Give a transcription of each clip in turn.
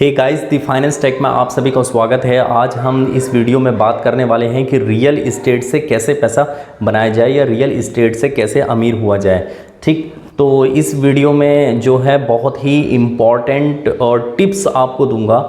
Hey guys, the Finance Tech में आप सभी का स्वागत है। आज हम इस वीडियो में बात करने वाले हैं कि रियल इस्टेट से कैसे पैसा बनाया जाए या रियल इस्टेट से कैसे अमीर हुआ जाए। ठीक, तो इस वीडियो में जो है बहुत ही इम्पॉर्टेंट टिप्स आपको दूंगा,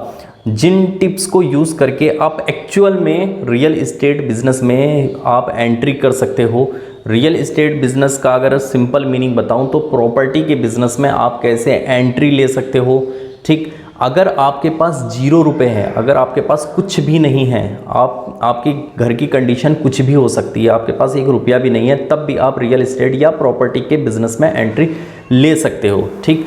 जिन टिप्स को यूज़ करके आप एक्चुअल में रियल इस्टेट बिजनेस में आप एंट्री कर सकते हो। रियल इस्टेट बिजनेस का अगर सिंपल मीनिंग बताऊं तो प्रॉपर्टी के बिजनेस में आप कैसे एंट्री ले सकते हो। ठीक, अगर आपके पास 0 रुपये है, अगर आपके पास कुछ भी नहीं है, आपकी घर की कंडीशन कुछ भी हो सकती है, आपके पास 1 रुपया भी नहीं है, तब भी आप रियल इस्टेट या प्रॉपर्टी के बिजनेस में एंट्री ले सकते हो। ठीक,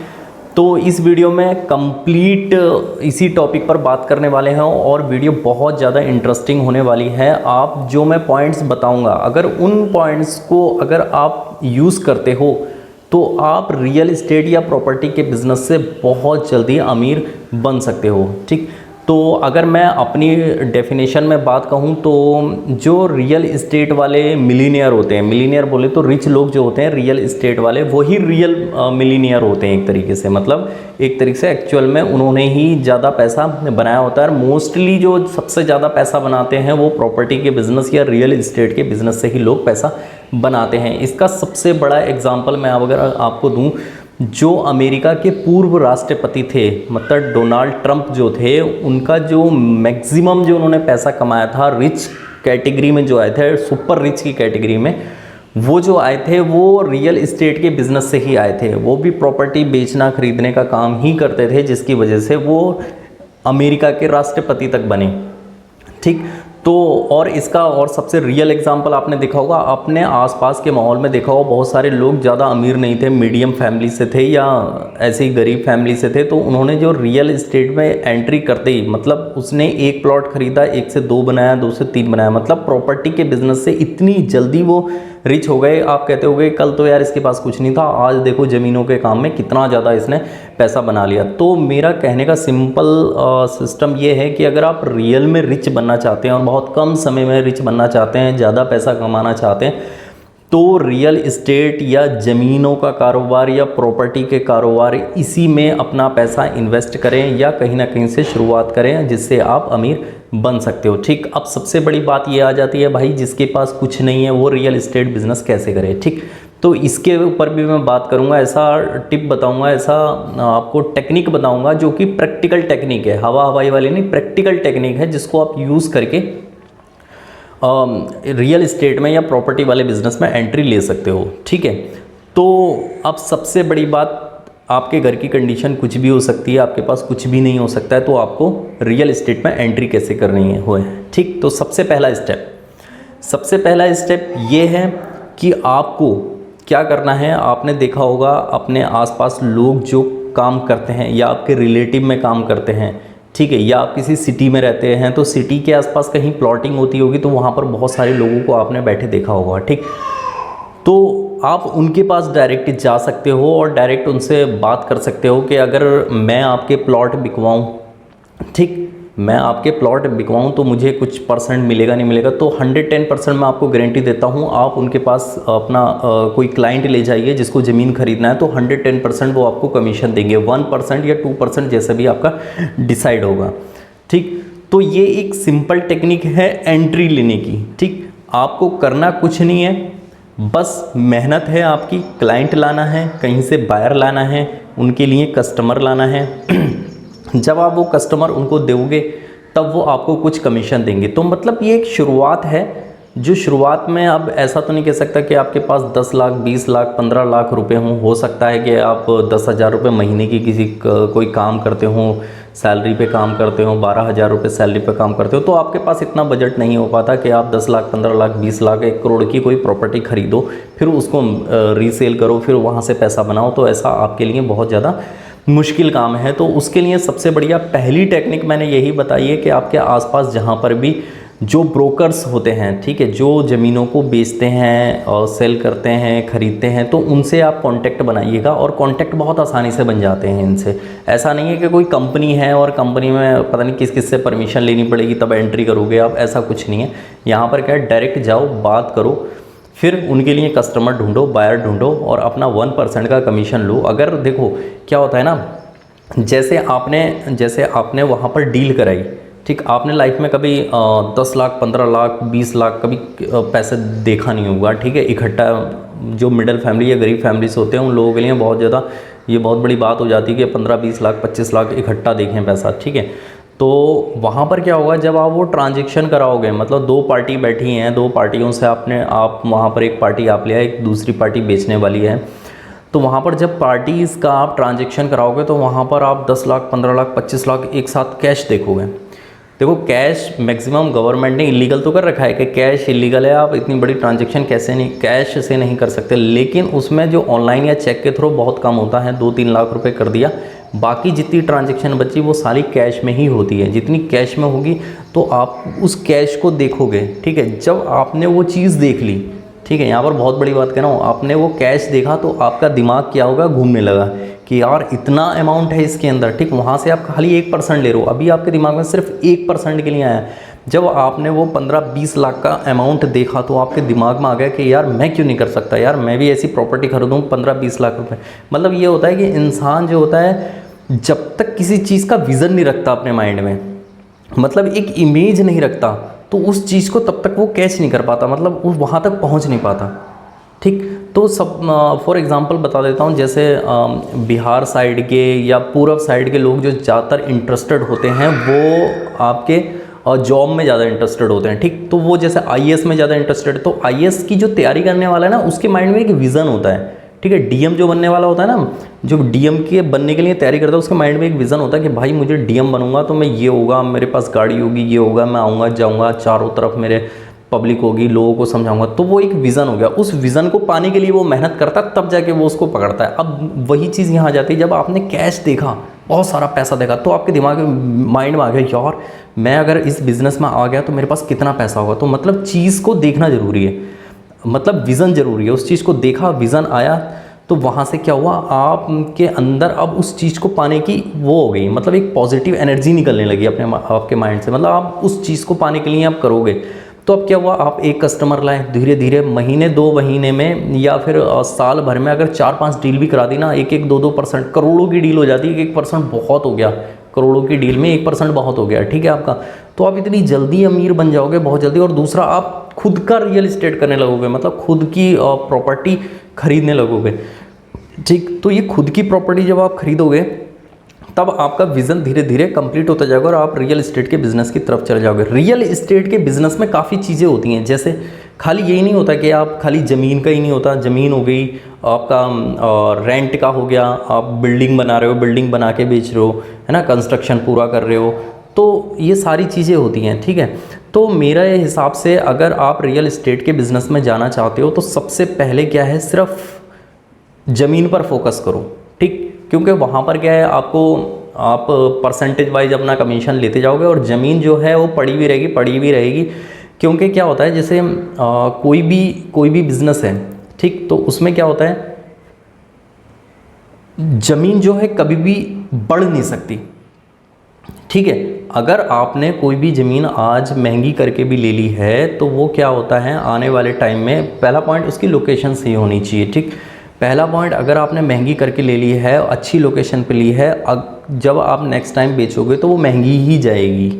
तो इस वीडियो में कंप्लीट इसी टॉपिक पर बात करने वाले हैं और वीडियो बहुत ज़्यादा इंटरेस्टिंग होने वाली है। आप जो मैं पॉइंट्स बताऊंगा, अगर उन पॉइंट्स को अगर आप यूज़ करते हो तो आप रियल इस्टेट या प्रॉपर्टी के बिज़नेस से बहुत जल्दी अमीर बन सकते हो। ठीक, तो अगर मैं अपनी डेफिनेशन में बात कहूँ तो जो रियल इस्टेट वाले मिलीनियर होते हैं, मिलीनियर बोले तो रिच लोग जो होते हैं रियल इस्टेट वाले, वही रियल मिलीनियर होते हैं एक तरीके से। मतलब एक तरीके से एक्चुअल में उन्होंने ही ज़्यादा पैसा बनाया होता है। मोस्टली जो सबसे ज़्यादा पैसा बनाते हैं वो प्रॉपर्टी के बिज़नेस या रियल इस्टेट के बिज़नेस से ही लोग पैसा बनाते हैं। इसका सबसे बड़ा एग्जाम्पल मैं अगर आपको दूँ, जो अमेरिका के पूर्व राष्ट्रपति थे, मतलब डोनाल्ड ट्रंप जो थे, उनका जो मैक्सिमम जो उन्होंने पैसा कमाया था रिच कैटेगरी में जो आए थे, सुपर रिच की कैटेगरी में, वो जो आए थे वो रियल इस्टेट के बिजनेस से ही आए थे। वो भी प्रॉपर्टी बेचना खरीदने का काम ही करते थे, जिसकी वजह से वो अमेरिका के राष्ट्रपति तक बने। ठीक, तो और इसका और सबसे रियल एग्जांपल आपने देखा होगा, अपने आसपास के माहौल में देखा होगा, बहुत सारे लोग ज़्यादा अमीर नहीं थे, मीडियम फैमिली से थे या ऐसे ही गरीब फैमिली से थे, तो उन्होंने जो रियल इस्टेट में एंट्री करते ही, मतलब उसने 1 प्लॉट खरीदा, 1 से 2 बनाया, 2 से 3 बनाया, मतलब प्रॉपर्टी के बिजनेस से इतनी जल्दी वो रिच हो गए। आप कहते होगे कल तो यार इसके पास कुछ नहीं था, आज देखो ज़मीनों के काम में कितना ज़्यादा इसने पैसा बना लिया। तो मेरा कहने का सिंपल सिस्टम ये है कि अगर आप रियल में रिच बनना चाहते हैं और बहुत कम समय में रिच बनना चाहते हैं, ज़्यादा पैसा कमाना चाहते हैं, तो रियल इस्टेट या ज़मीनों का कारोबार या प्रॉपर्टी के कारोबार, इसी में अपना पैसा इन्वेस्ट करें या कहीं ना कहीं से शुरुआत करें, जिससे आप अमीर बन सकते हो। ठीक, अब सबसे बड़ी बात ये आ जाती है, भाई जिसके पास कुछ नहीं है वो रियल इस्टेट बिजनेस कैसे करे। ठीक, तो इसके ऊपर भी मैं बात करूंगा, ऐसा टिप बताऊंगा, ऐसा आपको टेक्निक बताऊंगा जो कि प्रैक्टिकल टेक्निक है, हवा हवाई वाली नहीं, प्रैक्टिकल टेक्निक है, जिसको आप यूज़ करके रियल इस्टेट में या प्रॉपर्टी वाले बिजनेस में एंट्री ले सकते हो। ठीक है, तो अब सबसे बड़ी बात, आपके घर की कंडीशन कुछ भी हो सकती है, आपके पास कुछ भी नहीं हो सकता है, तो आपको रियल इस्टेट में एंट्री कैसे करनी है। ठीक, तो सबसे पहला स्टेप ये है कि आपको क्या करना है। आपने देखा होगा अपने आसपास लोग जो काम करते हैं या आपके रिलेटिव में काम करते हैं, ठीक है, या आप किसी सिटी में रहते हैं तो सिटी के आसपास कहीं प्लॉटिंग होती होगी, तो वहाँ पर बहुत सारे लोगों को आपने बैठे देखा होगा। ठीक, तो आप उनके पास डायरेक्ट जा सकते हो और डायरेक्ट उनसे बात कर सकते हो कि अगर मैं आपके प्लॉट बिकवाऊँ, ठीक, मैं आपके प्लॉट बिकवाऊँ तो मुझे कुछ परसेंट मिलेगा नहीं मिलेगा। तो 110% मैं आपको गारंटी देता हूँ, आप उनके पास अपना कोई क्लाइंट ले जाइए जिसको ज़मीन खरीदना है, तो 110% वो आपको कमीशन देंगे, 1% या 2% जैसा भी आपका डिसाइड होगा। ठीक, तो ये एक सिंपल टेक्निक है एंट्री लेने की। ठीक, आपको करना कुछ नहीं है, बस मेहनत है आपकी, क्लाइंट लाना है, कहीं से बायर लाना है, उनके लिए कस्टमर लाना है। जब आप वो कस्टमर उनको दोगे तब वो आपको कुछ कमीशन देंगे। तो मतलब ये एक शुरुआत है, जो शुरुआत में अब ऐसा तो नहीं कह सकता कि आपके पास 10 लाख 20 लाख 15 लाख रुपए हों। हो सकता है कि आप 10,000 रुपये महीने की किसी कोई काम करते हो, सैलरी पे काम करते हो, 12,000 रुपये सैलरी पे काम करते हो, तो आपके पास इतना बजट नहीं हो पाता कि आप 10 लाख 15 लाख 20 लाख 1 करोड़ की कोई प्रॉपर्टी खरीदो, फिर उसको रीसेल करो, फिर वहाँ से पैसा बनाओ। तो ऐसा आपके लिए बहुत ज़्यादा मुश्किल काम है। तो उसके लिए सबसे बढ़िया पहली टेक्निक मैंने यही बताई है कि आपके आसपास जहाँ पर भी जो ब्रोकर्स होते हैं, ठीक है, जो ज़मीनों को बेचते हैं और सेल करते हैं, ख़रीदते हैं, तो उनसे आप कांटेक्ट बनाइएगा। और कांटेक्ट बहुत आसानी से बन जाते हैं इनसे। ऐसा नहीं है कि कोई कंपनी है और कंपनी में पता नहीं किस किस से परमिशन लेनी पड़ेगी तब एंट्री करोगे आप, ऐसा कुछ नहीं है। यहाँ पर क्या है, डायरेक्ट जाओ, बात करो, फिर उनके लिए कस्टमर ढूंढो, बायर ढूंढो और अपना 1% का कमीशन लो। अगर देखो क्या होता है ना, जैसे आपने वहाँ पर डील कराई, ठीक, आपने लाइफ में कभी 10 लाख 15 लाख 20 लाख कभी पैसे देखा नहीं होगा, ठीक है, इकट्ठा। जो मिडिल फैमिली या गरीब फैमिली से होते हैं उन लोगों के लिए बहुत ज़्यादा ये बहुत बड़ी बात हो जाती है कि 15-20 लाख 25 लाख इकट्ठा देखें पैसा, ठीक है। तो वहाँ पर क्या होगा, जब आप वो ट्रांजेक्शन कराओगे, मतलब दो पार्टी बैठी हैं, दो पार्टियों से आप वहाँ पर एक पार्टी आप लिया, एक दूसरी पार्टी बेचने वाली है, तो वहाँ पर जब पार्टीज़ का आप ट्रांजेक्शन कराओगे तो वहाँ पर आप 10 लाख 15 लाख 25 लाख एक साथ कैश देखोगे। देखो कैश मैक्सिमम गवर्नमेंट ने इलीगल तो कर रखा है कि कैश इलीगल है, आप इतनी बड़ी ट्रांजैक्शन कैसे नहीं कैश से नहीं कर सकते, लेकिन उसमें जो ऑनलाइन या चेक के थ्रू बहुत कम होता है, 2-3 लाख रुपए कर दिया, बाकी जितनी ट्रांजैक्शन बची वो सारी कैश में ही होती है। जितनी कैश में होगी तो आप उस कैश को देखोगे, ठीक है। जब आपने वो चीज़ देख ली, ठीक है, यहाँ पर बहुत बड़ी बात कह रहा हूँ, आपने वो कैश देखा तो आपका दिमाग क्या होगा, घूमने लगा कि यार इतना अमाउंट है इसके अंदर, ठीक। वहाँ से आप खाली 1% ले रहे हो, अभी आपके दिमाग में सिर्फ 1% के लिए आया। जब आपने वो 15-20 लाख का अमाउंट देखा तो आपके दिमाग में आ गया कि यार मैं क्यों नहीं कर सकता, यार मैं भी ऐसी प्रॉपर्टी खरीदूँ 15-20 लाख रुपए। मतलब ये होता है कि इंसान जो होता है जब तक किसी चीज़ का विज़न नहीं रखता अपने माइंड में, मतलब एक इमेज नहीं रखता, तो उस चीज़ को तब तक वो कैच नहीं कर पाता, मतलब वो वहाँ तक पहुँच नहीं पाता, ठीक। तो सब फॉर एग्ज़ाम्पल बता देता हूँ, जैसे बिहार साइड के या पूर्व साइड के लोग जो ज़्यादातर इंटरेस्टेड होते हैं वो आपके जॉब में ज़्यादा इंटरेस्टेड होते हैं, ठीक। तो वो जैसे आईएएस में ज़्यादा इंटरेस्टेड, तो आईएएस की जो तैयारी करने वाला है ना उसके माइंड में एक विज़न होता है, ठीक है। डीएम जो बनने वाला होता है ना, जो डीएम के बनने के लिए तैयारी करता है, उसके माइंड में एक विज़न होता है कि भाई मुझे डीएम बनूंगा तो मैं ये होगा, मेरे पास गाड़ी होगी, ये होगा, मैं आऊँगा जाऊँगा, चारों तरफ मेरे पब्लिक होगी, लोगों को समझाऊंगा। तो वो एक विज़न हो गया, उस विज़न को पाने के लिए वो मेहनत करता है, तब जाके वो उसको पकड़ता है। अब वही चीज़ यहाँ आ जाती है, जब आपने कैश देखा, बहुत सारा पैसा देखा, तो आपके दिमाग में माइंड में आ गया यार मैं अगर इस बिज़नेस में आ गया तो मेरे पास कितना पैसा होगा। तो मतलब चीज़ को देखना ज़रूरी है, मतलब विज़न ज़रूरी है। उस चीज़ को देखा, विज़न आया, तो वहाँ से क्या हुआ, आपके अंदर अब उस चीज़ को पाने की वो हो गई, मतलब एक पॉजिटिव एनर्जी निकलने लगी आपके माइंड से, मतलब आप उस चीज़ को पाने के लिए आप करोगे। तो अब क्या हुआ, आप एक कस्टमर लाए, धीरे धीरे महीने 2 महीने में या फिर साल भर में अगर 4-5 डील भी करा दी ना, 1-1, 2-2%, करोड़ों की डील हो जाती है। 1% बहुत हो गया, करोड़ों की डील में 1% बहुत हो गया, ठीक है आपका। तो आप इतनी जल्दी अमीर बन जाओगे, बहुत जल्दी। और दूसरा, आप खुद का रियल इस्टेट करने लगोगे, मतलब खुद की प्रॉपर्टी खरीदने लगोगे, ठीक। तो ये खुद की प्रॉपर्टी जब आप खरीदोगे तब आपका विज़न धीरे धीरे कंप्लीट होता जाएगा और आप रियल इस्टेट के बिज़नेस की तरफ चले जाओगे। रियल इस्टेट के बिज़नेस में काफ़ी चीज़ें होती हैं, जैसे खाली यही नहीं होता कि आप खाली ज़मीन का ही नहीं होता, ज़मीन हो गई आपका, रेंट का हो गया, आप बिल्डिंग बना रहे हो, बिल्डिंग बना के बेच रहे हो, है ना, कंस्ट्रक्शन पूरा कर रहे हो, तो ये सारी चीज़ें होती हैं, ठीक है। तो मेरे हिसाब से अगर आप रियल इस्टेट के बिज़नेस में जाना चाहते हो तो सबसे पहले क्या है, सिर्फ ज़मीन पर फोकस करो, ठीक। क्योंकि वहाँ पर क्या है, आप परसेंटेज वाइज अपना कमीशन लेते जाओगे और ज़मीन जो है वो पड़ी भी रहेगी। क्योंकि क्या होता है, जैसे कोई भी बिज़नेस है, ठीक, तो उसमें क्या होता है, ज़मीन जो है कभी भी बढ़ नहीं सकती, ठीक है। अगर आपने कोई भी ज़मीन आज महंगी करके भी ले ली है तो वो क्या होता है, आने वाले टाइम में, पहला पॉइंट उसकी लोकेशन सही होनी चाहिए, ठीक। पहला पॉइंट, अगर आपने महंगी करके ले ली है, अच्छी लोकेशन पे ली है, जब आप नेक्स्ट टाइम बेचोगे तो वो महंगी ही जाएगी,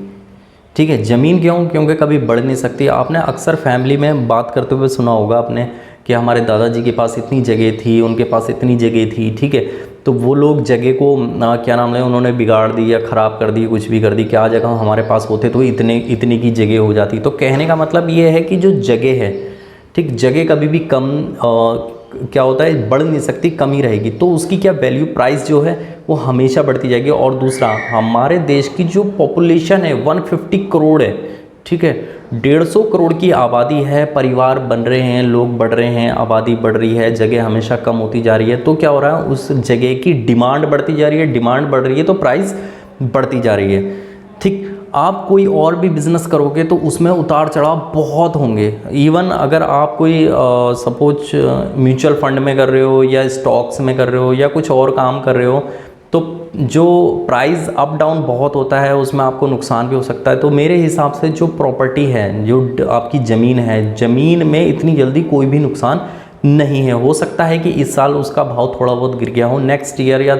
ठीक है। ज़मीन क्यों, क्योंकि कभी बढ़ नहीं सकती। आपने अक्सर फैमिली में बात करते हुए सुना होगा आपने कि हमारे दादाजी के पास इतनी जगह थी, उनके पास इतनी जगह थी, ठीक है। तो वो लोग जगह को क्या नाम है, उन्होंने बिगाड़ दी या ख़राब कर दी, कुछ भी कर दी, क्या जगह हमारे पास होते तो इतनी की जगह हो जाती। तो कहने का मतलब ये है कि जो जगह है, ठीक, जगह कभी भी कम क्या होता है, बढ़ नहीं सकती, कम ही रहेगी। तो उसकी क्या वैल्यू, प्राइस जो है वो हमेशा बढ़ती जाएगी। और दूसरा, हमारे देश की जो पॉपुलेशन है 150 करोड़ है, ठीक है। 150 करोड़ की आबादी है, परिवार बन रहे हैं, लोग बढ़ रहे हैं, आबादी बढ़ रही है, जगह हमेशा कम होती जा रही है। तो क्या हो रहा है, उस जगह की डिमांड बढ़ती जा रही है, डिमांड बढ़ रही है तो प्राइस बढ़ती जा रही है, ठीक। आप कोई और भी बिज़नेस करोगे तो उसमें उतार चढ़ाव बहुत होंगे। इवन अगर आप कोई सपोज म्यूचुअल फंड में कर रहे हो या स्टॉक्स में कर रहे हो या कुछ और काम कर रहे हो, तो जो प्राइस अप डाउन बहुत होता है उसमें आपको नुकसान भी हो सकता है। तो मेरे हिसाब से जो प्रॉपर्टी है, जो आपकी ज़मीन है, ज़मीन में इतनी जल्दी कोई भी नुकसान नहीं है। हो सकता है कि इस साल उसका भाव थोड़ा बहुत गिर गया हो, नेक्स्ट ईयर या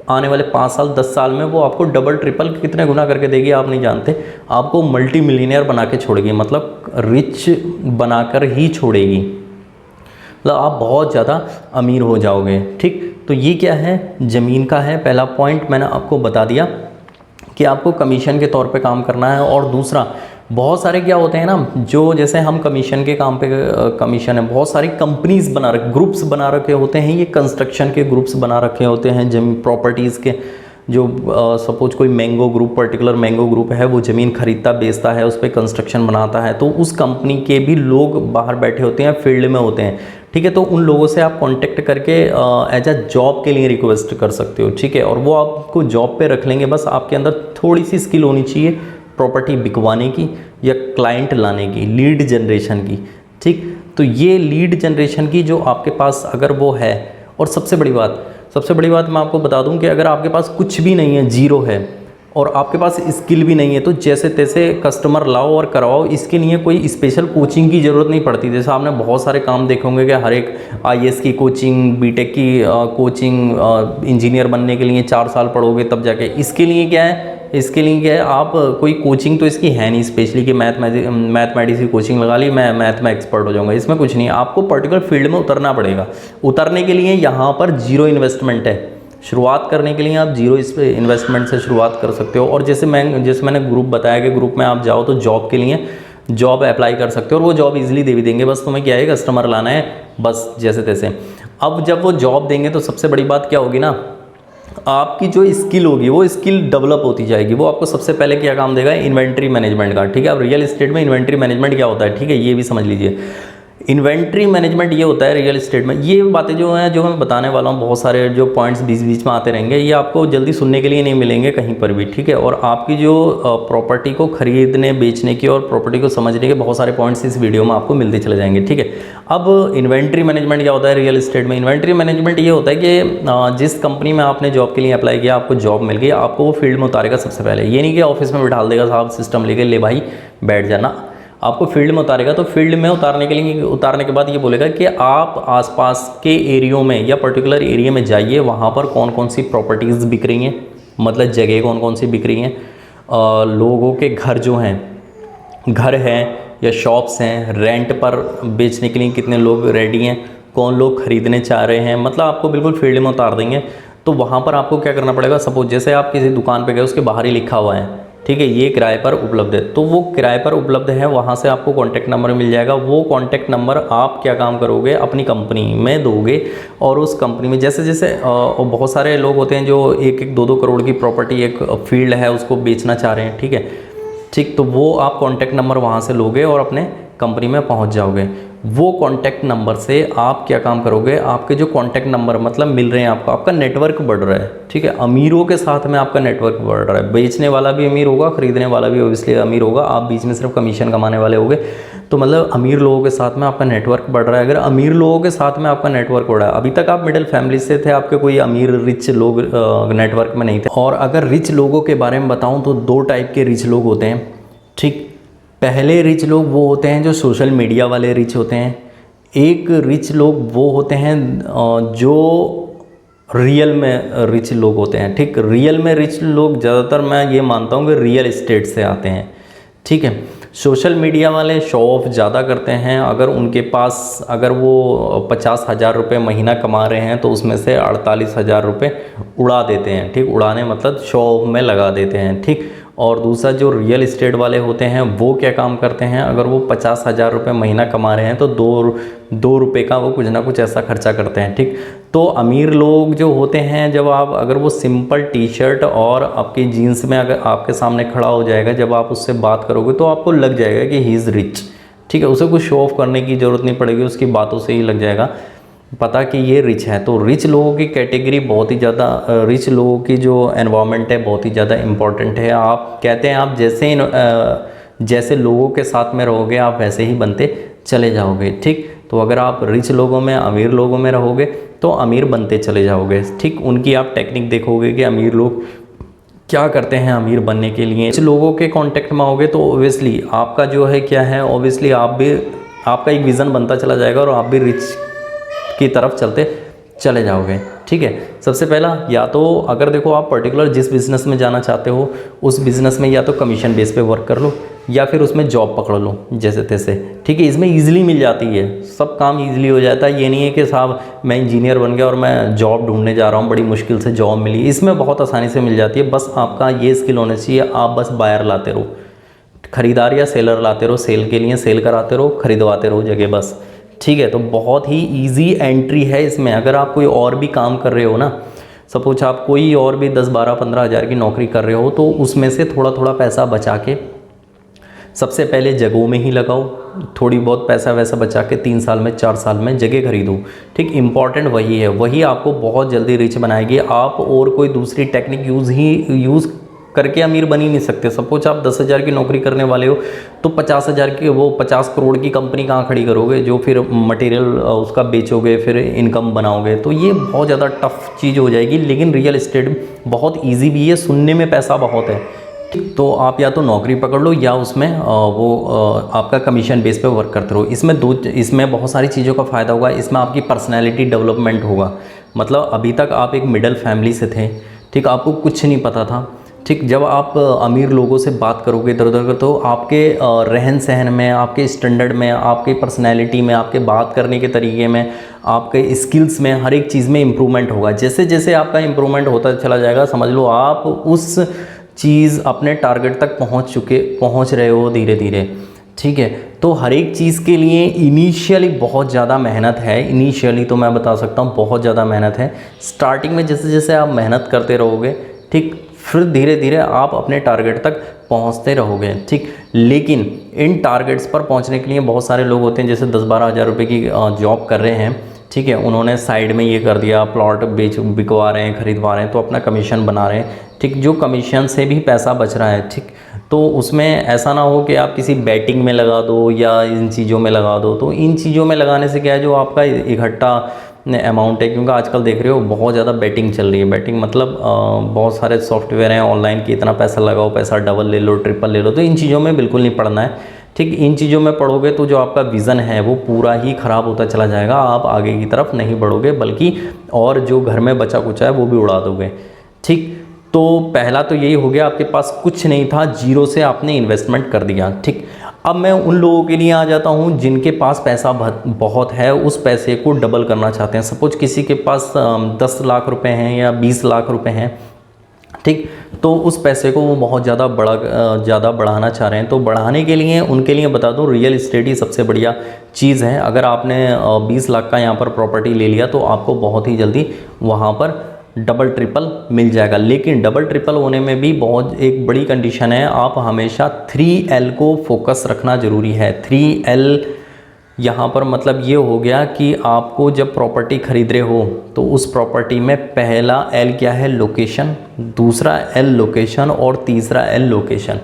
आने वाले 5 साल 10 साल में वो आपको डबल ट्रिपल कितने गुना करके देगी आप नहीं जानते। आपको मल्टी मिलीनियर बना के छोड़ेगी, मतलब रिच बनाकर ही छोड़ेगी, मतलब आप बहुत ज़्यादा अमीर हो जाओगे। ठीक, तो ये क्या है, ज़मीन का है। पहला पॉइंट मैंने आपको बता दिया कि आपको कमीशन के तौर पे काम करना है। और दूसरा, बहुत सारे क्या होते हैं ना, जो जैसे हम कमीशन के काम पे कमीशन है, बहुत सारी कंपनीज बना रखे, ग्रुप्स बना रखे होते हैं, ये कंस्ट्रक्शन के ग्रुप्स बना रखे होते हैं जमीन प्रॉपर्टीज़ के। जो सपोज कोई mango group, particular mango group है, वो ज़मीन खरीदता बेचता है, उस पर कंस्ट्रक्शन बनाता है, तो उस कंपनी के भी लोग बाहर बैठे होते हैं, फील्ड में होते हैं। ठीक है, तो उन लोगों से आप कांटेक्ट करके एज अ जॉब के लिए रिक्वेस्ट कर सकते हो। ठीक है, और वो आपको जॉब पे रख लेंगे। बस आपके अंदर थोड़ी सी स्किल होनी चाहिए प्रॉपर्टी बिकवाने की या क्लाइंट लाने की, लीड जनरेशन की। ठीक, तो ये लीड जनरेशन की जो आपके पास अगर वो है, और सबसे बड़ी बात मैं आपको बता दूं कि अगर आपके पास कुछ भी नहीं है, जीरो है, और आपके पास स्किल भी नहीं है, तो जैसे तैसे कस्टमर लाओ और करवाओ। इसके लिए कोई स्पेशल कोचिंग की ज़रूरत नहीं पड़ती। जैसे आपने बहुत सारे काम देखे होंगे कि हर एक IAS की कोचिंग, बीटेक की कोचिंग, इंजीनियर बनने के लिए 4 साल पढ़ोगे तब जाके। इसके लिए क्या है, आप कोई कोचिंग तो इसकी है नहीं स्पेशली कि मैथमेटिक्स की कोचिंग लगा ली, मैं मैथ में एक्सपर्ट हो जाऊंगा। इसमें कुछ नहीं है, आपको पर्टिकुलर फील्ड में उतरना पड़ेगा। उतरने के लिए यहाँ पर जीरो इन्वेस्टमेंट है। शुरुआत करने के लिए आप जीरो इस पे इन्वेस्टमेंट से शुरुआत कर सकते हो। और जैसे मैंने ग्रुप बताया कि ग्रुप में आप जाओ तो जॉब के लिए जॉब अप्लाई कर सकते हो, और वो जॉब इजीली दे भी देंगे। बस तुम्हें क्या है, कस्टमर लाना है, बस जैसे तैसे। अब जब वो जॉब देंगे तो सबसे बड़ी बात क्या होगी ना, आपकी जो स्किल होगी वो स्किल डेवलप होती जाएगी। वो आपको सबसे पहले क्या काम देगा, इन्वेंट्री मैनेजमेंट का। ठीक है, अब रियल एस्टेट में इन्वेंट्री मैनेजमेंट क्या होता है, ठीक है, ये भी समझ लीजिए। इन्वेंट्री मैनेजमेंट ये होता है रियल एस्टेट में। ये बातें जो हैं, जो मैं बताने वाला हूँ, बहुत सारे जो पॉइंट्स बीच बीच में आते रहेंगे, ये आपको जल्दी सुनने के लिए नहीं मिलेंगे कहीं पर भी। ठीक है, और आपकी जो प्रॉपर्टी को खरीदने बेचने की और प्रॉपर्टी को समझने के बहुत सारे पॉइंट्स इस वीडियो में आपको मिलते चले जाएंगे। ठीक है, अब इन्वेंट्री मैनेजमेंट क्या होता है रियल एस्टेट में। इन्वेंट्री मैनेजमेंट ये होता है कि जिस कंपनी में आपने जॉब के लिए अप्लाई किया, आपको जॉब मिल गई, आपको वो फील्ड में उतारेगा सबसे पहले। ये नहीं कि ऑफिस में बिठा देगा साहब सिस्टम लेके, ले भाई बैठ जाना। आपको फील्ड में उतारेगा, तो फील्ड में उतारने के बाद ये बोलेगा कि आप आसपास के एरियो में या पर्टिकुलर एरिया में जाइए, वहाँ पर कौन कौन सी प्रॉपर्टीज़ बिक रही हैं, मतलब जगह कौन कौन सी बिक रही हैं, लोगों के घर जो हैं, घर हैं या शॉप्स हैं, रेंट पर बेचने के लिए कितने लोग रेडी हैं, कौन लोग खरीदने चाह रहे हैं, मतलब आपको बिल्कुल फील्ड में उतार देंगे। तो वहाँ पर आपको क्या करना पड़ेगा, सपोज जैसे आप किसी दुकान पे गए, उसके बाहर ही लिखा हुआ है, ठीक है, ये किराए पर उपलब्ध है, तो वो किराए पर उपलब्ध है, वहाँ से आपको कॉन्टैक्ट नंबर मिल जाएगा। वो कॉन्टैक्ट नंबर आप क्या काम करोगे, अपनी कंपनी में दोगे, और उस कंपनी में जैसे जैसे बहुत सारे लोग होते हैं जो 1-1, 2-2 करोड़ की प्रॉपर्टी, एक फील्ड है, उसको बेचना चाह रहे हैं। ठीक है, ठीक, तो वो आप कॉन्टैक्ट नंबर वहाँ से लोगे और अपने कंपनी में पहुँच जाओगे। वो कॉन्टैक्ट नंबर से आप क्या काम करोगे, आपके जो कॉन्टैक्ट नंबर मतलब मिल रहे हैं आपको, आपका नेटवर्क बढ़ रहा है। ठीक है, अमीरों के साथ में आपका नेटवर्क बढ़ रहा है, बेचने वाला भी अमीर होगा, खरीदने वाला भी ऑब्वियसली अमीर होगा, आप बीच में सिर्फ कमीशन कमाने वाले होगे। तो मतलब अमीर लोगों के साथ में आपका नेटवर्क बढ़ रहा है। अगर अमीर लोगों के साथ में आपका नेटवर्क बढ़ा है, अभी तक आप मिडिल फैमिली से थे, आपके कोई अमीर रिच लोग नेटवर्क में नहीं थे। और अगर रिच लोगों के बारे में बताऊँ तो 2 टाइप के रिच लोग होते हैं। ठीक, पहले रिच लोग वो होते हैं जो सोशल मीडिया वाले रिच होते हैं। एक रिच लोग वो होते हैं जो रियल में रिच लोग होते हैं। ठीक, रियल में रिच लोग ज़्यादातर मैं ये मानता हूँ कि रियल एस्टेट से आते हैं। ठीक है, सोशल मीडिया वाले शो ऑफ ज़्यादा करते हैं। अगर उनके पास अगर वो 50,000 रुपये महीना कमा रहे हैं तो उसमें से 48,000 रुपये उड़ा देते हैं। ठीक, उड़ाने मतलब शो ऑफ में लगा देते हैं। ठीक, और दूसरा जो रियल इस्टेट वाले होते हैं वो क्या काम करते हैं, अगर वो 50,000 रुपये महीना कमा रहे हैं तो दो रुपये का वो कुछ ना कुछ ऐसा खर्चा करते हैं। ठीक, तो अमीर लोग जो होते हैं, जब आप अगर वो सिंपल टी शर्ट और आपकी जीन्स में अगर आपके सामने खड़ा हो जाएगा, जब आप उससे बात करोगे तो आपको लग जाएगा कि ही इज़ रिच। ठीक है, उसे कुछ शो ऑफ करने की ज़रूरत नहीं पड़ेगी, उसकी बातों से ही लग जाएगा पता कि ये रिच है। तो रिच लोगों की कैटेगरी बहुत ही ज़्यादा, रिच लोगों की जो एनवायरनमेंट है बहुत ही ज़्यादा इम्पॉर्टेंट है। आप कहते हैं आप जैसे लोगों के साथ में रहोगे आप वैसे ही बनते चले जाओगे। ठीक, तो अगर आप रिच लोगों में, अमीर लोगों में रहोगे तो अमीर बनते चले जाओगे। ठीक, उनकी आप टेक्निक देखोगे कि अमीर लोग क्या करते हैं अमीर बनने के लिए। रिच लोगों के कांटेक्ट में आओगे तो ओबियसली आपका जो है क्या है, ओबियसली आपका एक विज़न बनता चला जाएगा और आप भी रिच की तरफ चलते चले जाओगे। ठीक है, सबसे पहला या तो अगर देखो आप पर्टिकुलर जिस बिज़नेस में जाना चाहते हो उस बिज़नेस में या तो कमीशन बेस पे वर्क कर लो या फिर उसमें जॉब पकड़ लो जैसे तैसे। ठीक है, इसमें ईजिली मिल जाती है, सब काम ईजिली हो जाता है। ये नहीं है कि साहब मैं इंजीनियर बन गया और मैं जॉब ढूंढने जा रहा हूँ, बड़ी मुश्किल से जॉब मिली। इसमें बहुत आसानी से मिल जाती है, बस आपका ये स्किल होना चाहिए, आप बस बायर लाते रहो, खरीदार या सेलर लाते रहो, सेल के लिए सेल कराते रहो, खरीदवाते रहो जगह बस। ठीक है, तो बहुत ही इजी एंट्री है इसमें। अगर आप कोई और भी काम कर रहे हो ना, सपोज आप कोई और भी 10, 12, 15 हज़ार की नौकरी कर रहे हो तो उसमें से थोड़ा थोड़ा पैसा बचा के सबसे पहले जगहों में ही लगाओ, थोड़ी बहुत पैसा वैसा बचा के 3 साल में 4 साल में जगह खरीदो। ठीक, इंपॉर्टेंट वही है, वही आपको बहुत जल्दी रिच बनाएगी। आप और कोई दूसरी टेक्निक यूज़ करके अमीर बन ही नहीं सकते। सपोज आप 10,000 की नौकरी करने वाले हो तो 50,000 की, वो 50 करोड़ की कंपनी कहाँ खड़ी करोगे जो फिर मटेरियल उसका बेचोगे फिर इनकम बनाओगे, तो ये बहुत ज़्यादा टफ चीज़ हो जाएगी। लेकिन रियल इस्टेट बहुत ईजी भी है, सुनने में पैसा बहुत है। तो आप या तो नौकरी पकड़ लो या उसमें आपका कमीशन बेस पे वर्क करते रहो। इसमें बहुत सारी चीज़ों का फ़ायदा होगा। इसमें आपकी पर्सनैलिटी डेवलपमेंट होगा। मतलब अभी तक आप एक मिडिल फैमिली से थे, ठीक, आपको कुछ नहीं पता था। ठीक, जब आप अमीर लोगों से बात करोगे इधर उधर तो आपके रहन सहन में, आपके स्टैंडर्ड में, आपके पर्सनैलिटी में, आपके बात करने के तरीके में, आपके स्किल्स में, हर एक चीज़ में इम्प्रूवमेंट होगा। जैसे जैसे आपका इम्प्रूवमेंट होता चला जाएगा, समझ लो आप उस चीज़ अपने टारगेट तक पहुंच रहे हो धीरे धीरे। ठीक है, तो हर एक चीज़ के लिए इनिशियली बहुत ज़्यादा मेहनत है। इनिशियली तो मैं बता सकता हूँ बहुत ज़्यादा मेहनत है। स्टार्टिंग में जैसे जैसे आप मेहनत करते रहोगे, ठीक, फिर धीरे धीरे आप अपने टारगेट तक पहुंचते रहोगे। ठीक, लेकिन इन टारगेट्स पर पहुंचने के लिए बहुत सारे लोग होते हैं जैसे 10-12 हज़ार रुपये की जॉब कर रहे हैं। ठीक है, उन्होंने साइड में ये कर दिया, प्लॉट बिकवा रहे हैं, खरीदवा रहे हैं, तो अपना कमीशन बना रहे हैं। ठीक, जो कमीशन से भी पैसा बच रहा है। ठीक, तो उसमें ऐसा ना हो कि आप किसी बैटिंग में लगा दो या इन चीज़ों में लगा दो। तो इन चीज़ों में लगाने से क्या है, जो आपका इकट्ठा अमाउंट है, क्योंकि आजकल देख रहे हो बहुत ज़्यादा बैटिंग चल रही है। बैटिंग मतलब बहुत सारे सॉफ्टवेयर हैं ऑनलाइन कि इतना पैसा लगाओ, पैसा डबल ले लो, ट्रिपल ले लो। तो इन चीज़ों में बिल्कुल नहीं पड़ना है। ठीक, इन चीज़ों में पढ़ोगे तो जो आपका विज़न है वो पूरा ही ख़राब होता चला जाएगा। आप आगे की तरफ नहीं बढ़ोगे, बल्कि और जो घर में बचा कुचा है वो भी उड़ा दोगे। ठीक, तो पहला तो यही हो गया, आपके पास कुछ नहीं था, जीरो से आपने इन्वेस्टमेंट कर दिया। ठीक, अब मैं उन लोगों के लिए आ जाता हूँ जिनके पास पैसा बहुत है, उस पैसे को डबल करना चाहते हैं। सपोज किसी के पास 10 लाख रुपए हैं या 20 लाख रुपए हैं। ठीक, तो उस पैसे को वो बहुत ज़्यादा बढ़ाना चाह रहे हैं। तो बढ़ाने के लिए उनके लिए बता दूं, रियल इस्टेट ही सबसे बढ़िया चीज़ है। अगर आपने 20 लाख का यहाँ पर प्रॉपर्टी ले लिया तो आपको बहुत ही जल्दी वहाँ पर डबल ट्रिपल मिल जाएगा। लेकिन डबल ट्रिपल होने में भी बहुत एक बड़ी कंडीशन है, आप हमेशा 3L को फोकस रखना ज़रूरी है। 3L यहाँ पर मतलब ये हो गया कि आपको जब प्रॉपर्टी खरीद रहे हो तो उस प्रॉपर्टी में पहला L क्या है, लोकेशन, दूसरा L लोकेशन और तीसरा L लोकेशन।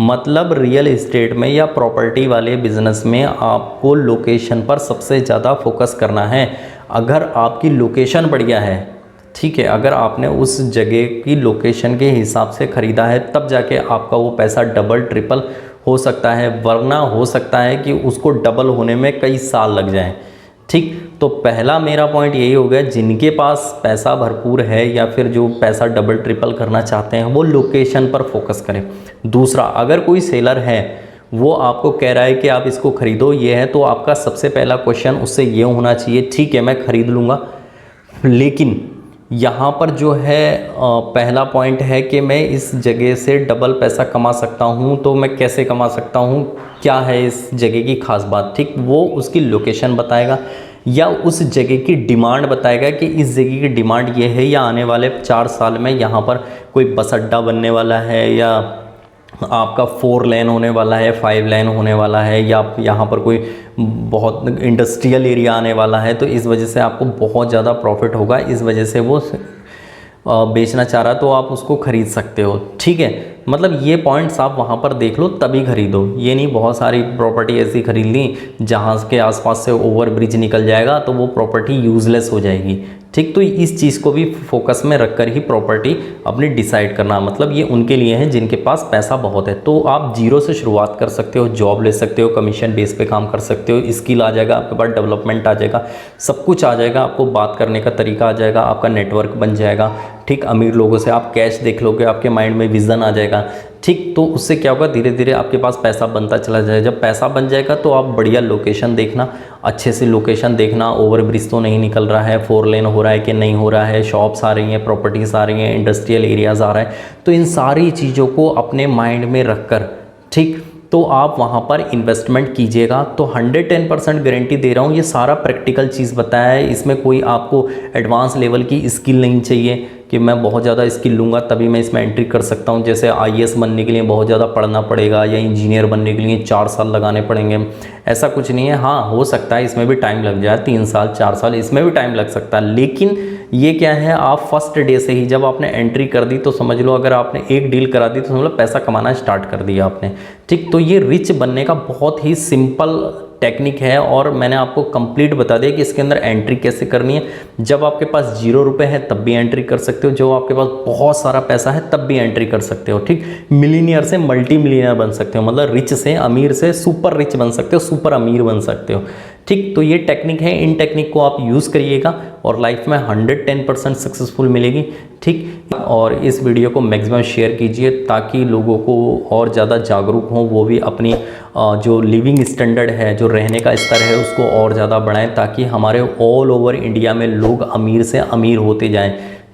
मतलब रियल इस्टेट में या प्रॉपर्टी वाले बिजनेस में आपको लोकेशन पर सबसे ज़्यादा फोकस करना है। अगर आपकी लोकेशन बढ़िया है, ठीक है, अगर आपने उस जगह की लोकेशन के हिसाब से ख़रीदा है तब जाके आपका वो पैसा डबल ट्रिपल हो सकता है, वरना हो सकता है कि उसको डबल होने में कई साल लग जाएं। ठीक, तो पहला मेरा पॉइंट यही हो गया, जिनके पास पैसा भरपूर है या फिर जो पैसा डबल ट्रिपल करना चाहते हैं वो लोकेशन पर फोकस करें। दूसरा, अगर कोई सेलर है वो आपको कह रहा है कि आप इसको ख़रीदो, ये है, तो आपका सबसे पहला क्वेश्चन उससे ये होना चाहिए, ठीक है मैं ख़रीद लूँगा, लेकिन यहाँ पर जो है पहला पॉइंट है कि मैं इस जगह से डबल पैसा कमा सकता हूँ, तो मैं कैसे कमा सकता हूँ, क्या है इस जगह की ख़ास बात। ठीक, वो उसकी लोकेशन बताएगा या उस जगह की डिमांड बताएगा कि इस जगह की डिमांड ये है, या आने वाले 4 साल में यहाँ पर कोई बस अड्डा बनने वाला है, या आपका 4 लेन होने वाला है, 5 लेन होने वाला है, या यहाँ पर कोई बहुत इंडस्ट्रियल एरिया आने वाला है, तो इस वजह से आपको बहुत ज़्यादा प्रॉफिट होगा, इस वजह से वो बेचना चाह रहा है, तो आप उसको ख़रीद सकते हो। ठीक है, मतलब ये पॉइंट्स आप वहाँ पर देख लो तभी ख़रीदो। ये नहीं बहुत सारी प्रॉपर्टी ऐसी ख़रीद ली जहाँ के आसपास से ओवर ब्रिज निकल जाएगा तो वो प्रॉपर्टी यूज़लेस हो जाएगी। ठीक। तो इस चीज़ को भी फोकस में रखकर ही प्रॉपर्टी अपनी डिसाइड करना, मतलब ये उनके लिए है जिनके पास पैसा बहुत है। तो आप जीरो से शुरुआत कर सकते हो, जॉब ले सकते हो, कमीशन बेस पे काम कर सकते हो, स्किल आ जाएगा आपके पास, डेवलपमेंट आ जाएगा, सब कुछ आ जाएगा, आपको बात करने का तरीका आ जाएगा, आपका नेटवर्क बन जाएगा। ठीक। अमीर लोगों से आप कैश देख लोगे, आपके माइंड में विज़न आ जाएगा। ठीक। तो उससे क्या होगा, धीरे धीरे आपके पास पैसा बनता चला जाएगा। जब पैसा बन जाएगा तो आप बढ़िया लोकेशन देखना, अच्छे से लोकेशन देखना, ओवर ब्रिज तो नहीं निकल रहा है, 4 लेन हो रहा है कि नहीं हो रहा है, शॉप्स आ रही हैं, प्रॉपर्टीज़ आ रही हैं, इंडस्ट्रियल एरियाज़ आ रहा है। तो इन सारी चीज़ों को अपने माइंड में रखकर, ठीक, तो आप वहाँ पर इन्वेस्टमेंट कीजिएगा। तो 110% गारंटी दे रहा हूँ, ये सारा प्रैक्टिकल चीज़ बताया है, इसमें कोई आपको एडवांस लेवल की स्किल नहीं चाहिए कि मैं बहुत ज़्यादा स्किल लूँगा तभी मैं इसमें एंट्री कर सकता हूँ। जैसे IAS बनने के लिए बहुत ज़्यादा पढ़ना पड़ेगा या इंजीनियर बनने के लिए 4 साल लगाने पड़ेंगे, ऐसा कुछ नहीं है। हाँ, हो सकता है इसमें भी टाइम लग जाए, 3 साल 4 साल इसमें भी टाइम लग सकता है, लेकिन ये क्या है, आप फर्स्ट डे से ही जब आपने एंट्री कर दी तो समझ लो, अगर आपने एक डील करा दी तो समझ लो पैसा कमाना स्टार्ट कर दिया आपने। ठीक। तो ये रिच बनने का बहुत ही सिंपल टेक्निक है और मैंने आपको कंप्लीट बता दिया कि इसके अंदर एंट्री कैसे करनी है। जब आपके पास 0 रुपये है तब भी एंट्री कर सकते हो, जब आपके पास बहुत सारा पैसा है तब भी एंट्री कर सकते हो। ठीक। मिलीनियर से मल्टी मिलीनियर बन सकते हो, मतलब रिच से अमीर से सुपर रिच बन सकते हो, सुपर अमीर बन सकते हो। ठीक। तो ये टेक्निक है, इन टेक्निक को आप यूज़ करिएगा और लाइफ में 110% सक्सेसफुल मिलेगी। ठीक। और इस वीडियो को मैक्सिमम शेयर कीजिए ताकि लोगों को और ज़्यादा जागरूक हों, वो भी अपनी जो लिविंग स्टैंडर्ड है, जो रहने का स्तर है, उसको और ज़्यादा बढ़ाएं ताकि हमारे ऑल ओवर इंडिया में लोग अमीर से अमीर होते जाएं।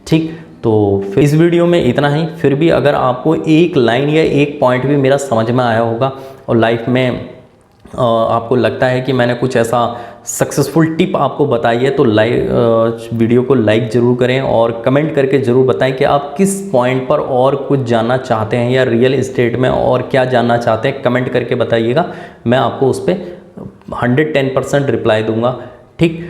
ठीक। तो फिर इस वीडियो में इतना ही। फिर भी अगर आपको एक लाइन या एक पॉइंट भी मेरा समझ में आया होगा और लाइफ में आपको लगता है कि मैंने कुछ ऐसा सक्सेसफुल टिप आपको बताई है, तो वीडियो को लाइक ज़रूर करें और कमेंट करके ज़रूर बताएं कि आप किस पॉइंट पर और कुछ जानना चाहते हैं या रियल एस्टेट में और क्या जानना चाहते हैं, कमेंट करके बताइएगा। मैं आपको उस पर 110% रिप्लाई दूंगा। ठीक।